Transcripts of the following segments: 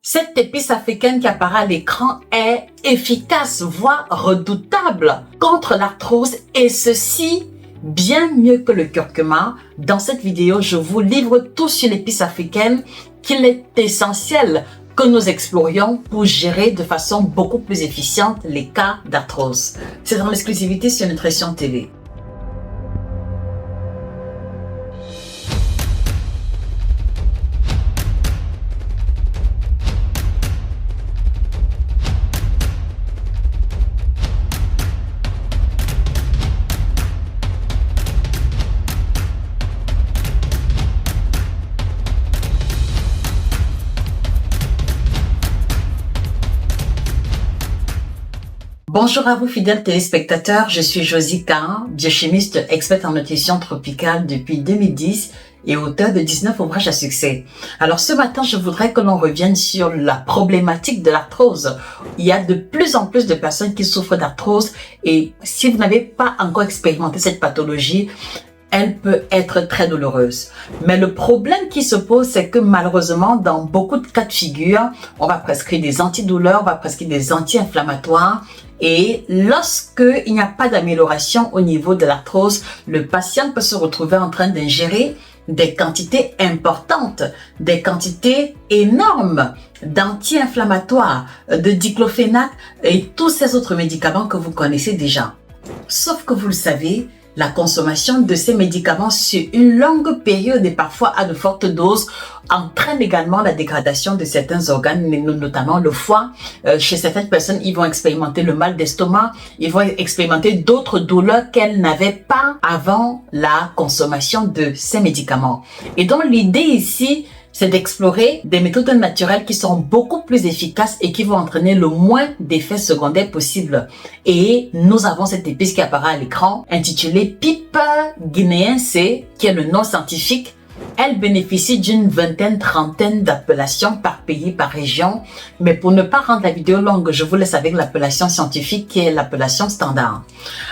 Cette épice africaine qui apparaît à l'écran est efficace, voire redoutable contre l'arthrose et ceci bien mieux que le curcuma. Dans cette vidéo, je vous livre tout sur l'épice africaine qu'il est essentiel que nous explorions pour gérer de façon beaucoup plus efficiente les cas d'arthrose. C'est en exclusivité sur Nutrition TV. Bonjour à vous fidèles téléspectateurs, je suis Josie Kahn, biochimiste experte en nutrition tropicale depuis 2010 et auteur de 19 ouvrages à succès. Alors ce matin, je voudrais que l'on revienne sur la problématique de l'arthrose. Il y a de plus en plus de personnes qui souffrent d'arthrose et si vous n'avez pas encore expérimenté cette pathologie, elle peut être très douloureuse. Mais le problème qui se pose, c'est que malheureusement, dans beaucoup de cas de figure, on va prescrire des antidouleurs, on va prescrire des anti-inflammatoires. Et lorsqu'il n'y a pas d'amélioration au niveau de l'arthrose, le patient peut se retrouver en train d'ingérer des quantités importantes, des quantités énormes d'anti-inflammatoires, de diclofénac et tous ces autres médicaments que vous connaissez déjà. Sauf que vous le savez, la consommation de ces médicaments sur une longue période et parfois à de fortes doses entraîne également la dégradation de certains organes, notamment le foie. Chez certaines personnes, ils vont expérimenter le mal d'estomac, ils vont expérimenter d'autres douleurs qu'elles n'avaient pas avant la consommation de ces médicaments. Et donc l'idée ici, c'est d'explorer des méthodes naturelles qui sont beaucoup plus efficaces et qui vont entraîner le moins d'effets secondaires possibles. Et nous avons cette épice qui apparaît à l'écran, intitulée Piper guinéense, qui est le nom scientifique. Elle bénéficie d'une trentaine d'appellations par pays, par région. Mais pour ne pas rendre la vidéo longue, je vous laisse avec l'appellation scientifique qui est l'appellation standard.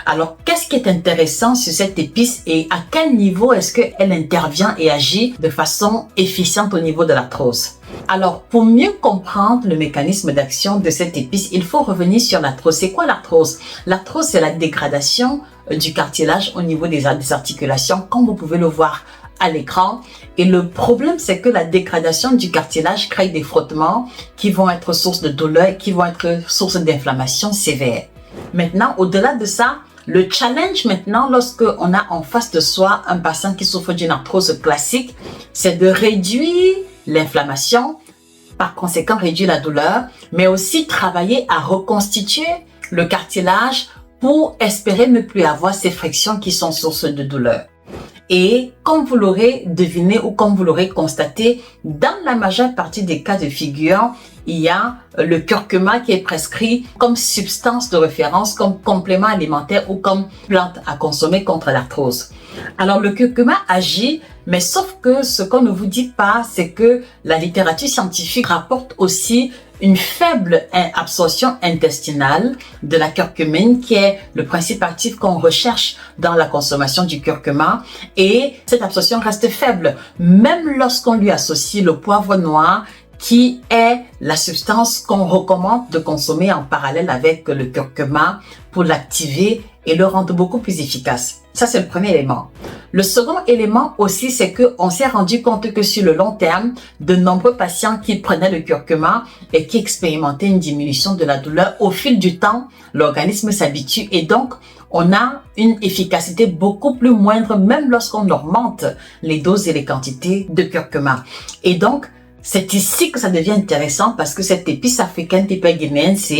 Alors, qu'est-ce qui est intéressant sur cette épice et à quel niveau est-ce qu'elle intervient et agit de façon efficiente au niveau de l'arthrose? Alors, pour mieux comprendre le mécanisme d'action de cette épice, il faut revenir sur l'arthrose. C'est quoi l'arthrose? L'arthrose, c'est la dégradation du cartilage au niveau des articulations, comme vous pouvez le voir à l'écran. Et le problème, c'est que la dégradation du cartilage crée des frottements qui vont être source de douleur et qui vont être source d'inflammation sévère. Maintenant, au-delà de ça, le challenge maintenant, lorsque on a en face de soi un patient qui souffre d'une arthrose classique, c'est de réduire l'inflammation, par conséquent réduire la douleur, mais aussi travailler à reconstituer le cartilage pour espérer ne plus avoir ces frictions qui sont source de douleur. Et comme vous l'aurez deviné ou comme vous l'aurez constaté, dans la majeure partie des cas de figure, il y a le curcuma qui est prescrit comme substance de référence, comme complément alimentaire ou comme plante à consommer contre l'arthrose. Alors le curcuma agit, mais sauf que ce qu'on ne vous dit pas, c'est que la littérature scientifique rapporte aussi une faible absorption intestinale de la curcumine qui est le principe actif qu'on recherche dans la consommation du curcuma et cette absorption reste faible même lorsqu'on lui associe le poivre noir qui est la substance qu'on recommande de consommer en parallèle avec le curcuma pour l'activer et le rendre beaucoup plus efficace. Ça, c'est le premier élément. Le second élément aussi, c'est qu'on s'est rendu compte que sur le long terme, de nombreux patients qui prenaient le curcuma et qui expérimentaient une diminution de la douleur, au fil du temps, l'organisme s'habitue et donc, on a une efficacité beaucoup plus moindre même lorsqu'on augmente les doses et les quantités de curcuma. Et donc, c'est ici que ça devient intéressant parce que cette épice africaine Piper guinéense,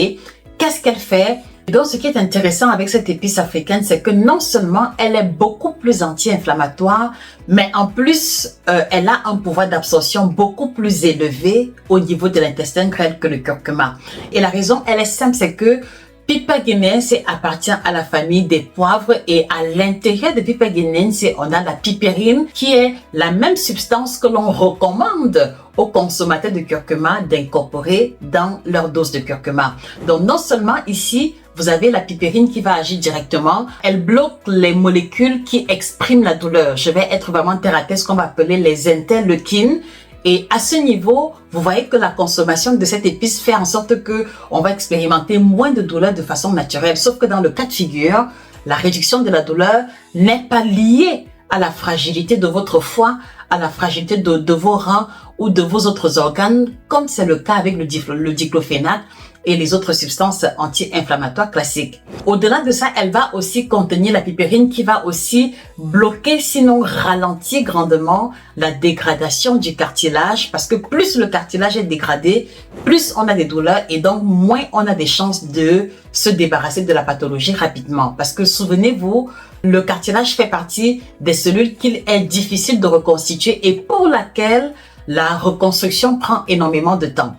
qu'est-ce qu'elle fait? Donc, ce qui est intéressant avec cette épice africaine, c'est que non seulement elle est beaucoup plus anti-inflammatoire, mais en plus, elle a un pouvoir d'absorption beaucoup plus élevé au niveau de l'intestin grêle que le curcuma. Et la raison, elle est simple, c'est que Piper guinéense appartient à la famille des poivres et à l'intérieur de Piper guinéense, on a la piperine qui est la même substance que l'on recommande aux consommateurs de curcuma d'incorporer dans leur dose de curcuma. Donc non seulement ici, vous avez la piperine qui va agir directement, elle bloque les molécules qui expriment la douleur. Je vais être vraiment terre à terre, ce qu'on va appeler les interleukines. Et à ce niveau, vous voyez que la consommation de cette épice fait en sorte que on va expérimenter moins de douleur de façon naturelle. Sauf que dans le cas de figure, la réduction de la douleur n'est pas liée à la fragilité de votre foie, à la fragilité de vos reins ou de vos autres organes, comme c'est le cas avec le diclofénac et les autres substances anti-inflammatoires classiques. Au-delà de ça, elle va aussi contenir la piperine qui va aussi bloquer, sinon ralentir grandement la dégradation du cartilage, parce que plus le cartilage est dégradé, plus on a des douleurs et donc moins on a des chances de se débarrasser de la pathologie rapidement. Parce que souvenez-vous, le cartilage fait partie des cellules qu'il est difficile de reconstituer et pour laquelle la reconstruction prend énormément de temps.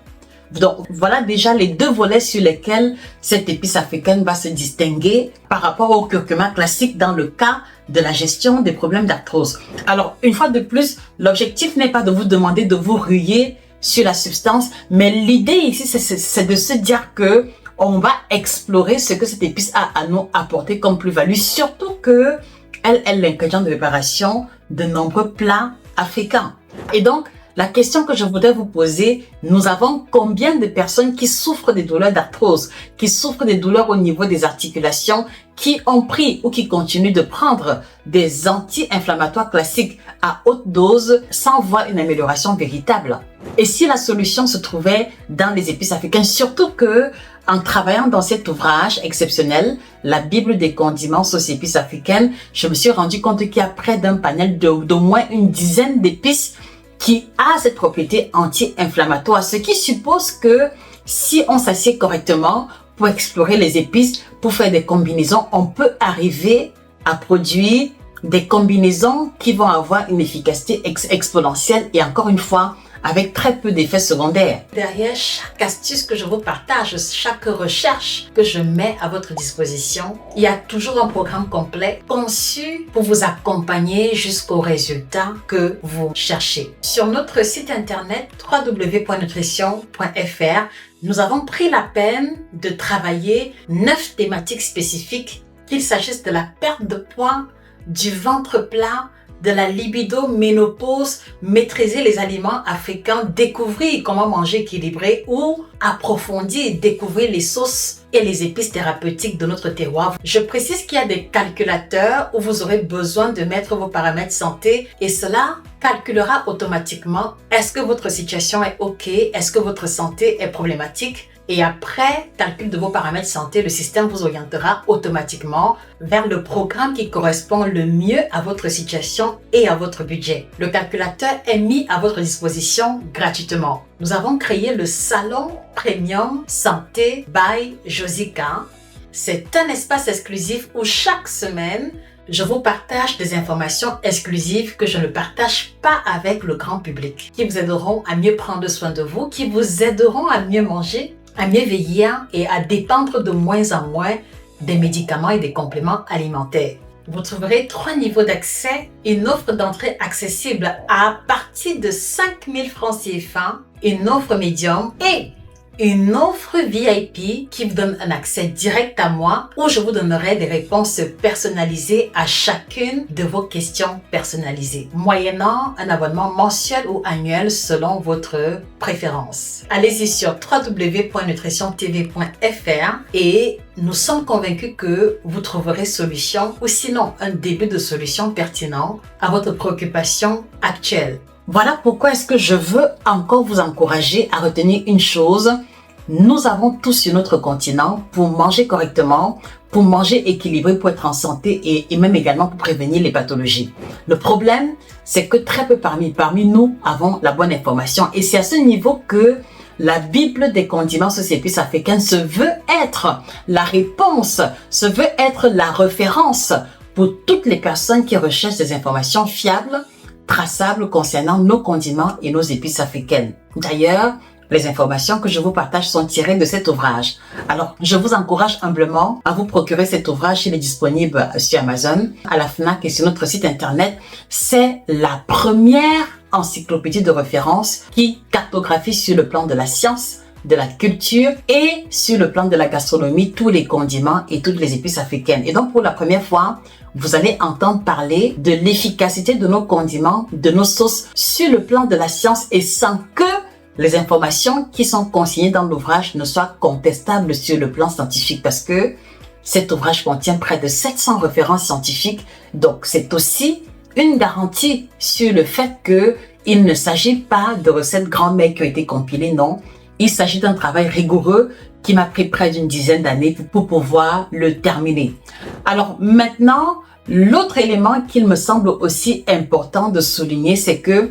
Donc, voilà déjà les deux volets sur lesquels cette épice africaine va se distinguer par rapport au curcuma classique dans le cas de la gestion des problèmes d'arthrose. Alors, une fois de plus, l'objectif n'est pas de vous demander de vous ruer sur la substance, mais l'idée ici, c'est de se dire que on va explorer ce que cette épice a à nous apporter comme plus-value, surtout que elle est l'ingrédient de préparation de nombreux plats africains. Et donc, la question que je voudrais vous poser, nous avons combien de personnes qui souffrent des douleurs d'arthrose, qui souffrent des douleurs au niveau des articulations, qui ont pris ou qui continuent de prendre des anti-inflammatoires classiques à haute dose sans voir une amélioration véritable? Et si la solution se trouvait dans les épices africaines, surtout que en travaillant dans cet ouvrage exceptionnel, la Bible des condiments sauces épices africaines, je me suis rendu compte qu'il y a près d'un panel d'au moins une dizaine d'épices qui a cette propriété anti-inflammatoire, ce qui suppose que si on s'assied correctement pour explorer les épices, pour faire des combinaisons, on peut arriver à produire des combinaisons qui vont avoir une efficacité exponentielle et encore une fois, avec très peu d'effets secondaires. Derrière chaque astuce que je vous partage, chaque recherche que je mets à votre disposition, il y a toujours un programme complet conçu pour vous accompagner jusqu'au résultat que vous cherchez. Sur notre site internet www.nutrition.fr, nous avons pris la peine de travailler 9 thématiques spécifiques, qu'il s'agisse de la perte de poids, du ventre plat, de la libido, ménopause, maîtriser les aliments africains, découvrir comment manger équilibré ou approfondir, découvrir les sauces et les épices thérapeutiques de notre terroir. Je précise qu'il y a des calculateurs où vous aurez besoin de mettre vos paramètres santé et cela calculera automatiquement est-ce que votre situation est OK, est-ce que votre santé est problématique. Et après calcul de vos paramètres santé, le système vous orientera automatiquement vers le programme qui correspond le mieux à votre situation et à votre budget. Le calculateur est mis à votre disposition gratuitement. Nous avons créé le Salon Premium Santé by Josica. C'est un espace exclusif où chaque semaine, je vous partage des informations exclusives que je ne partage pas avec le grand public, qui vous aideront à mieux prendre soin de vous, qui vous aideront à mieux manger, à mieux veiller et à dépendre de moins en moins des médicaments et des compléments alimentaires. Vous trouverez 3 niveaux d'accès, une offre d'entrée accessible à partir de 5 000 francs CFA, une offre médium et une offre VIP qui vous donne un accès direct à moi où je vous donnerai des réponses personnalisées à chacune de vos questions personnalisées, moyennant un abonnement mensuel ou annuel selon votre préférence. Allez-y sur www.nutritiontv.fr et nous sommes convaincus que vous trouverez solution ou sinon un début de solution pertinent à votre préoccupation actuelle. Voilà pourquoi est-ce que je veux encore vous encourager à retenir une chose. Nous avons tous sur notre continent pour manger correctement, pour manger équilibré, pour être en santé et même également pour prévenir les pathologies. Le problème, c'est que très peu parmi nous avons la bonne information et c'est à ce niveau que la Bible des condiments sauces épices africaines se veut être la réponse, se veut être la référence pour toutes les personnes qui recherchent des informations fiables, traçables concernant nos condiments et nos épices africaines. D'ailleurs, les informations que je vous partage sont tirées de cet ouvrage. Alors, je vous encourage humblement à vous procurer cet ouvrage. Il est disponible sur Amazon, à la FNAC et sur notre site internet. C'est la première encyclopédie de référence qui cartographie sur le plan de la science, de la culture et sur le plan de la gastronomie, tous les condiments et toutes les épices africaines. Et donc, pour la première fois, vous allez entendre parler de l'efficacité de nos condiments, de nos sauces sur le plan de la science et sans que les informations qui sont consignées dans l'ouvrage ne soient contestables sur le plan scientifique parce que cet ouvrage contient près de 700 références scientifiques. Donc, c'est aussi une garantie sur le fait que il ne s'agit pas de recettes grand-mère qui ont été compilées, non. Il s'agit d'un travail rigoureux qui m'a pris près d'une dizaine d'années pour pouvoir le terminer. Alors maintenant, l'autre élément qu'il me semble aussi important de souligner, c'est que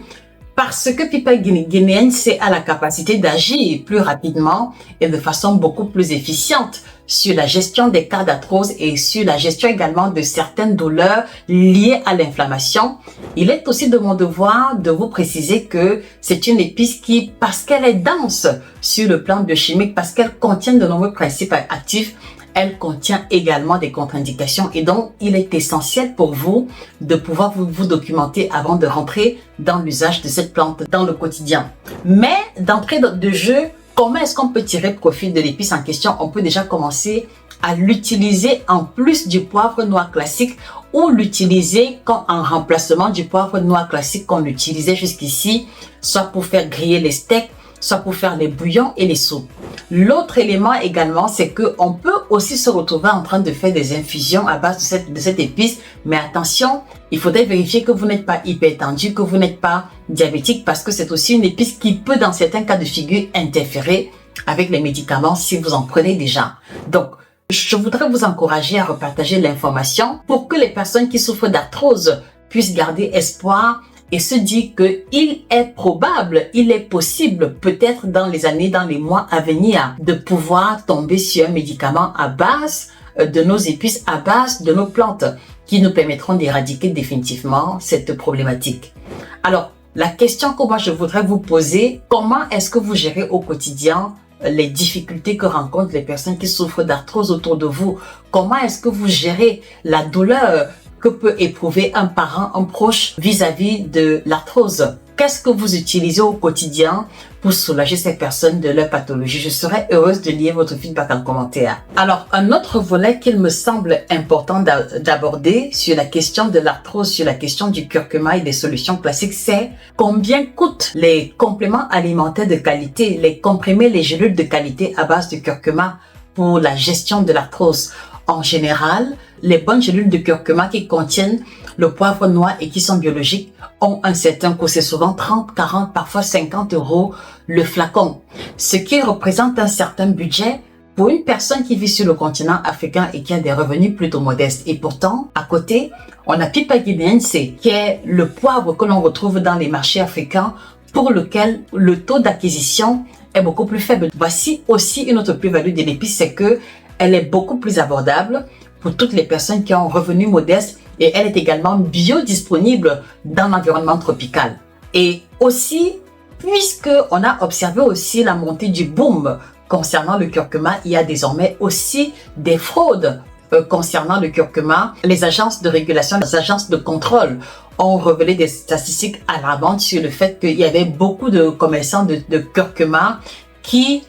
parce que People Guineense a la capacité d'agir plus rapidement et de façon beaucoup plus efficiente sur la gestion des cas d'arthrose et sur la gestion également de certaines douleurs liées à l'inflammation, il est aussi de mon devoir de vous préciser que c'est une épice qui, parce qu'elle est dense sur le plan biochimique, parce qu'elle contient de nombreux principes actifs, elle contient également des contre-indications et donc il est essentiel pour vous de pouvoir vous documenter avant de rentrer dans l'usage de cette plante dans le quotidien. Mais d'entrée de jeu, comment est-ce qu'on peut tirer profit de l'épice en question? On peut déjà commencer à l'utiliser en plus du poivre noir classique ou l'utiliser en remplacement du poivre noir classique qu'on utilisait jusqu'ici, soit pour faire griller les steaks, soit pour faire les bouillons et les soupes. L'autre élément également, c'est que on peut aussi se retrouver en train de faire des infusions à base de cette épice. Mais attention, il faudrait vérifier que vous n'êtes pas hypertendu, que vous n'êtes pas diabétique, parce que c'est aussi une épice qui peut, dans certains cas de figure, interférer avec les médicaments si vous en prenez déjà. Donc, je voudrais vous encourager à repartager l'information pour que les personnes qui souffrent d'arthrose puissent garder espoir et se dire que il est probable, il est possible, peut-être dans les années, dans les mois à venir, de pouvoir tomber sur un médicament à base de nos épices, à base de nos plantes, qui nous permettront d'éradiquer définitivement cette problématique. Alors, la question que moi je voudrais vous poser, comment est-ce que vous gérez au quotidien les difficultés que rencontrent les personnes qui souffrent d'arthrose autour de vous? Comment est-ce que vous gérez la douleur que peut éprouver un parent, un proche vis-à-vis de l'arthrose? Qu'est-ce que vous utilisez au quotidien pour soulager ces personnes de leur pathologie? Je serais heureuse de lire votre feedback en commentaire. Alors, un autre volet qu'il me semble important d'aborder sur la question de l'arthrose, sur la question du curcuma et des solutions classiques, c'est combien coûtent les compléments alimentaires de qualité, les comprimés, les gélules de qualité à base de curcuma pour la gestion de l'arthrose. En général, les bonnes gélules de curcuma qui contiennent le poivre noir et qui sont biologiques ont un certain coût. C'est souvent 30, 40, parfois 50 € le flacon. Ce qui représente un certain budget pour une personne qui vit sur le continent africain et qui a des revenus plutôt modestes. Et pourtant, à côté, on a Pipa Guineense, qui est le poivre que l'on retrouve dans les marchés africains pour lequel le taux d'acquisition est beaucoup plus faible. Voici aussi une autre plus-value de l'épice, c'est que elle est beaucoup plus abordable pour toutes les personnes qui ont un revenu modeste et elle est également biodisponible dans l'environnement tropical. Et aussi, puisque on a observé aussi la montée du boom concernant le curcuma, il y a désormais aussi des fraudes concernant le curcuma. Les agences de régulation, les agences de contrôle ont révélé des statistiques alarmantes sur le fait qu'il y avait beaucoup de commerçants de curcuma qui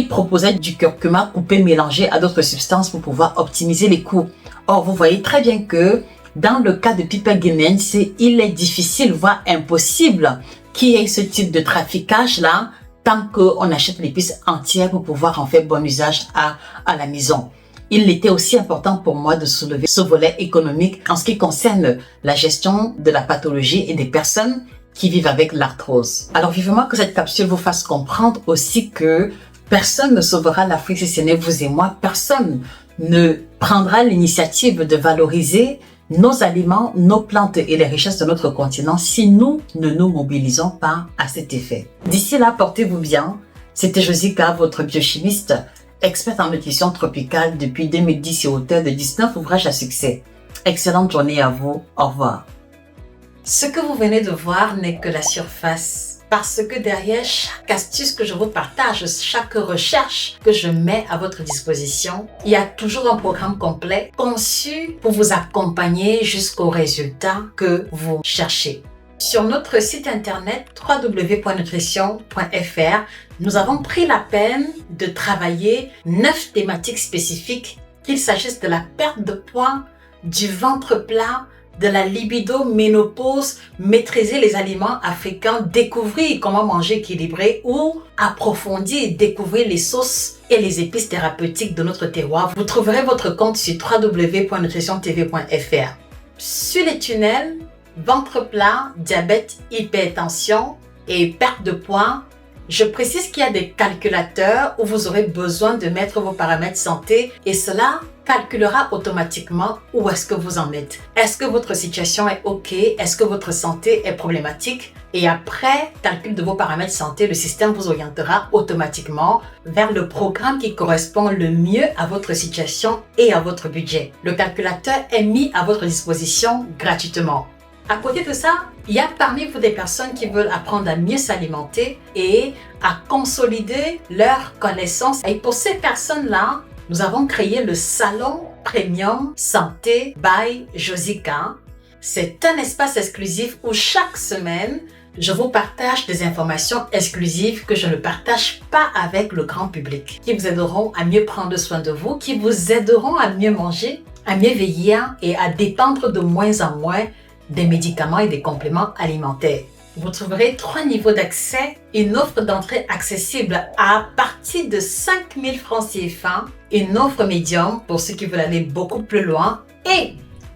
proposait du curcuma coupé mélangé à d'autres substances pour pouvoir optimiser les coûts. Or, vous voyez très bien que dans le cas de Pipa Guineense, il est difficile, voire impossible qu'il y ait ce type de traficage-là tant qu'on achète l'épice entière pour pouvoir en faire bon usage à la maison. Il était aussi important pour moi de soulever ce volet économique en ce qui concerne la gestion de la pathologie et des personnes qui vivent avec l'arthrose. Alors vivement que cette capsule vous fasse comprendre aussi que personne ne sauvera l'Afrique si ce n'est vous et moi. Personne ne prendra l'initiative de valoriser nos aliments, nos plantes et les richesses de notre continent si nous ne nous mobilisons pas à cet effet. D'ici là, portez-vous bien. C'était Josica, votre biochimiste, experte en nutrition tropicale depuis 2010 et auteur de 19 ouvrages à succès. Excellente journée à vous. Au revoir. Ce que vous venez de voir n'est que la surface. Parce que derrière chaque astuce que je vous partage, chaque recherche que je mets à votre disposition, il y a toujours un programme complet conçu pour vous accompagner jusqu'au résultat que vous cherchez. Sur notre site internet www.nutrition.fr, nous avons pris la peine de travailler 9 thématiques spécifiques, qu'il s'agisse de la perte de poids, du ventre plat, de la libido, ménopause, maîtriser les aliments africains, découvrir comment manger équilibré ou approfondir et découvrir les sauces et les épices thérapeutiques de notre terroir. Vous trouverez votre compte sur www.nutritiontv.fr. Sur les tunnels, ventre plat, diabète, hypertension et perte de poids, je précise qu'il y a des calculateurs où vous aurez besoin de mettre vos paramètres santé et cela calculera automatiquement où est-ce que vous en êtes. Est-ce que votre situation est OK? Est-ce que votre santé est problématique? Et après calcul de vos paramètres santé, le système vous orientera automatiquement vers le programme qui correspond le mieux à votre situation et à votre budget. Le calculateur est mis à votre disposition gratuitement. À côté de ça, il y a parmi vous des personnes qui veulent apprendre à mieux s'alimenter et à consolider leurs connaissances. Et pour ces personnes-là, nous avons créé le Salon Premium Santé by Josica. C'est un espace exclusif où chaque semaine, je vous partage des informations exclusives que je ne partage pas avec le grand public, qui vous aideront à mieux prendre soin de vous, qui vous aideront à mieux manger, à mieux veiller et à dépendre de moins en moins des médicaments et des compléments alimentaires. Vous trouverez 3 niveaux d'accès, une offre d'entrée accessible à partir de 5 000 francs CFA, une offre médium pour ceux qui veulent aller beaucoup plus loin et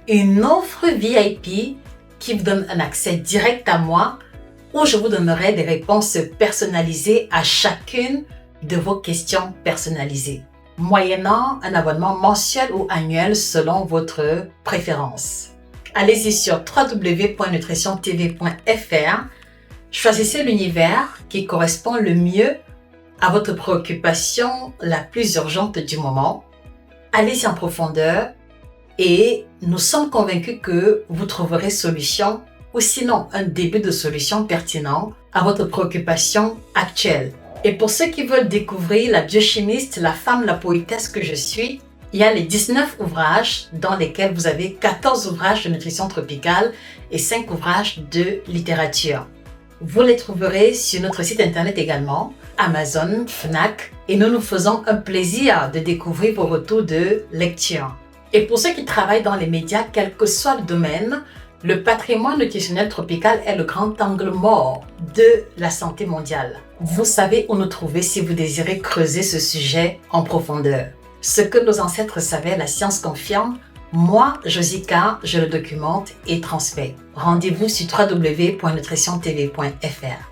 une offre VIP qui vous donne un accès direct à moi où je vous donnerai des réponses personnalisées à chacune de vos questions personnalisées, moyennant un abonnement mensuel ou annuel selon votre préférence. Allez-y sur www.nutritiontv.fr, choisissez l'univers qui correspond le mieux à votre préoccupation la plus urgente du moment. Allez-y en profondeur et nous sommes convaincus que vous trouverez solution ou sinon un début de solution pertinent à votre préoccupation actuelle. Et pour ceux qui veulent découvrir la biochimiste, la femme, la poétesse que je suis, il y a les 19 ouvrages dans lesquels vous avez 14 ouvrages de nutrition tropicale et 5 ouvrages de littérature. Vous les trouverez sur notre site internet également, Amazon, Fnac, et nous nous faisons un plaisir de découvrir vos retours de lecture. Et pour ceux qui travaillent dans les médias, quel que soit le domaine, le patrimoine nutritionnel tropical est le grand angle mort de la santé mondiale. Vous savez où nous trouver si vous désirez creuser ce sujet en profondeur. Ce que nos ancêtres savaient, la science confirme. Moi, Josica, je le documente et transmets. Rendez-vous sur www.nutritiontv.fr.